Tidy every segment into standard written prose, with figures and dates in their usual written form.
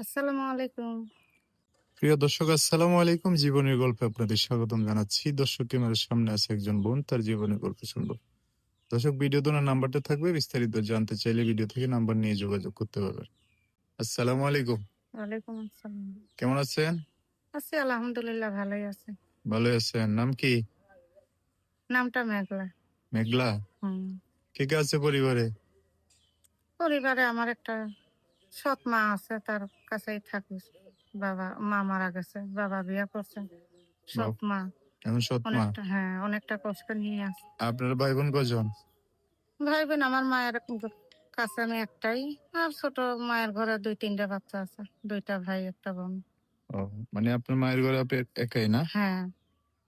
আসসালামু আলাইকুম। প্রিয় দর্শক, আসসালামু আলাইকুম। জীবনের গল্পে আপনাদের স্বাগতম জানাচ্ছি। দর্শক, ক্যামেরার সামনে আছে একজন বোন, তার জীবনের গল্প শুনবো। দর্শক, ভিডিও তো নাম্বারটা থাকবে, বিস্তারিত জানতে চাইলে ভিডিও থেকে নাম্বার নিয়ে যোগাযোগ করতে পারবেন। আসসালামু আলাইকুম। ওয়ালাইকুম আসসালাম। কেমন আছেন? আছি আলহামদুলিল্লাহ ভালোই আছি। ভালো আছেন? নাম কি? নামটা মেঘলা। মেঘলা। হুম। কে কে আছে পরিবারে? পরিবারে আমার একটা সৎ মা আছে, তার কাছেই থাকি। মা মারা গেছে, বাবা বিয়ে করছে। বাহ, সৎ মা এখন সৎ মা। অনেকটা কষ্ট নিয়ে আছে। আপনার ভাই বোন কজন? ভাই বোন আমার মায়ের কাছে আমি একটাই। আর ছোট মায়ের ঘরে 2-3টা বাচ্চা আছে, 2টা ভাই একটা বোন। ও, মানে আপনার মায়ের ঘরে আপনি একাই না? হ্যাঁ,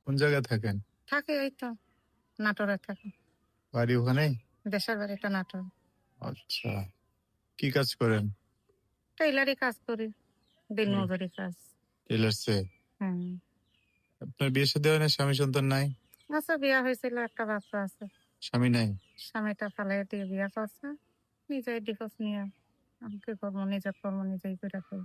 কোন জায়গায় থাকেন? থাকে এই তো নাটোরে থাকে। বাড়ি ওখানেই? দেশের বাড়িটা নাটোর। আচ্ছা, কি কাজ করেন? টেইলারি কাজ করি, দিনমজুরি কাজ। টেলার্সে। হুম। আপনার বিয়ে শাদী হয় না? স্বামী সন্তান নাই? আচ্ছা, বিয়া হয়েছিল, একটা বাচ্চা আছে। স্বামী নাই? স্বামীটা ফালাই দিয়ে বিয়া করছে। নিজেই ডিভোর্স নিয়ে আমি কি করবো, নিজের কর্ম নিজেই করে খাই।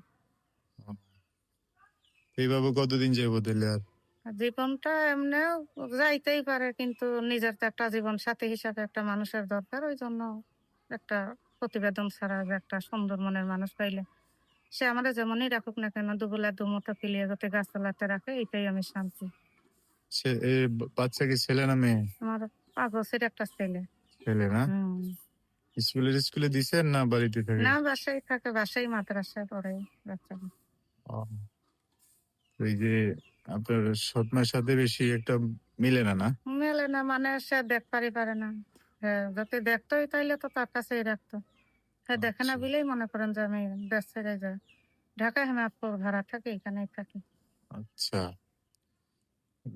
এইভাবে কতদিন যাবো তাহলে? আর আর জীবনটা এমনিও যাইতেই পারে, কিন্তু নিজের তো একটা জীবন সাথী হিসাবে একটা মানুষের দরকার। ওই জন্য একটা প্রতিবেদন ছাড়া যে একটা সুন্দর মনের মানুষ পাইলে সে আমাদের যেমনই রাখুক না কেন, দুবেলা দুমুঠো পিলিয়ে যাতে গাছতলাতে রাখে, এটাই আমি শান্তি। বাচ্চা কি ছেলে না মেয়ে? আমার 5 বছরের একটা ছেলে। ছেলে না? হুম। স্কুলে দিছেন না বাড়িতে থাকে? না, বাসায় থাকে, বাসায় মাদ্রাসায় পড়ে বাচ্চা। ও, ওই যে আপনার সৎ মায়ের সাথে বেশি একটা মিলে না, না? মেলে না মানে সে দেখতে পারে না। হ্যাঁ, যদি দেখতোই তাইলে তো তার কাছেই রাখতো। হ্যাঁ, দেখে না আচ্ছা, বিলেই মনে করেন যে আমি দেশ ছেড়ে যাই। ঢাকায় আমি ভাড়া থাকি, এখানেই থাকি। আচ্ছা।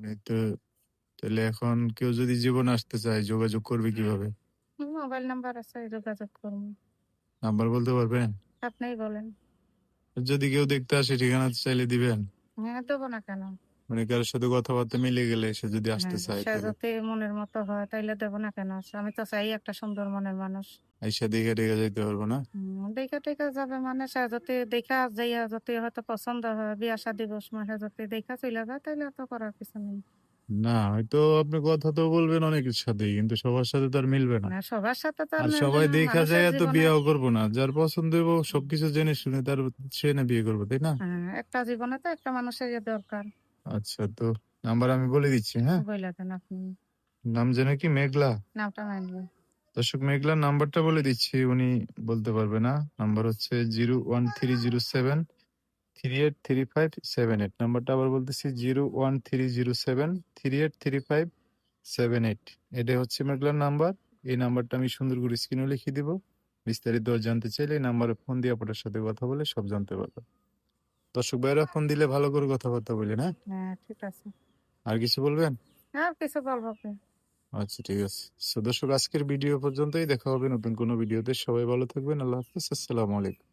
এই তো, তাহলে এখন কেউ যদি জীবন আসতে চায় যোগাযোগ করবে কিভাবে? মোবাইল নাম্বার আছে, যোগাযোগ করবো। নাম্বার বলতে পারবেন? আপনিই বলেন। যদি কেউ দেখতে আসে ঠিকানা চাইলে দিবেন? হ্যাঁ, দেবো না কেন। মানে কারোর সাথে কথাবার্তা মিলে গেলে সে যদি আসতে হ্যাঁ, চায় সে তাহলে যদি মনের মতো হয় তাইলে দেবো না কেন। আমি তো চাই একটা সুন্দর মনের মানুষ। আইসা দেখে দেখে যাইতে পারবো না? দেখা টেকা যাবে মানে সে যদি দেখা যাইয়া যদি হয়তো পছন্দ হয়, বিয়া শাদী বসমে যদি দেখা চলে যায় তাইলে তো করার কিছু নেই। না, হয়তো আপনি কথা তো বলবেন অনেকের সাথেই, কিন্তু সবার সাথে তো আর মিলবে না। না, সবার সাথে তো আর আর মিলবে সবাই না দেখা মানুষের যায় তো জীবনে। বিয়েও করবো না, যার পছন্দ হইব সবকিছু জেনে শুনে তার সে না বিয়ে করবো, তাই না? হ্যাঁ, একটা জীবনে তো একটা মানুষের দরকার। আচ্ছা, তো নাম্বার আমি বলে দিচ্ছি, হ্যাঁ? বইলা দেন আপনি। নাম যেন কি? মেঘলা। নামটা মানবে। দর্শক, মেঘলার নাম্বারটা বলে দিচ্ছি, উনি বলতে পারবে না। নাম্বার হচ্ছে 01307383578। নাম্বারটা আবার বলতেছি, 01307383578। এটা হচ্ছে মেঘলার নাম্বার। এই নাম্বারটা আমি সুন্দর করে স্ক্রিনে লিখে দিব। বিস্তারিত জানতে চাইলে এই নাম্বারে ফোন দিয়ে আপনার সাথে কথা বলে সব জানতে পারবেন। দর্শক ভাইরা, ফোন দিলে ভালো করে কথাবার্তা বললেন, হ্যাঁ? হ্যাঁ, ঠিক আছে। আর কিছু বলবেন? আর কিছু বলবো কি? আচ্ছা, ঠিক আছে। দর্শক, আজকের ভিডিও পর্যন্তই। দেখা হবে নতুন কোনো ভিডিওতে। সবাই ভালো থাকবেন। আল্লাহ হাফিজ। আসসালামু আলাইকুম।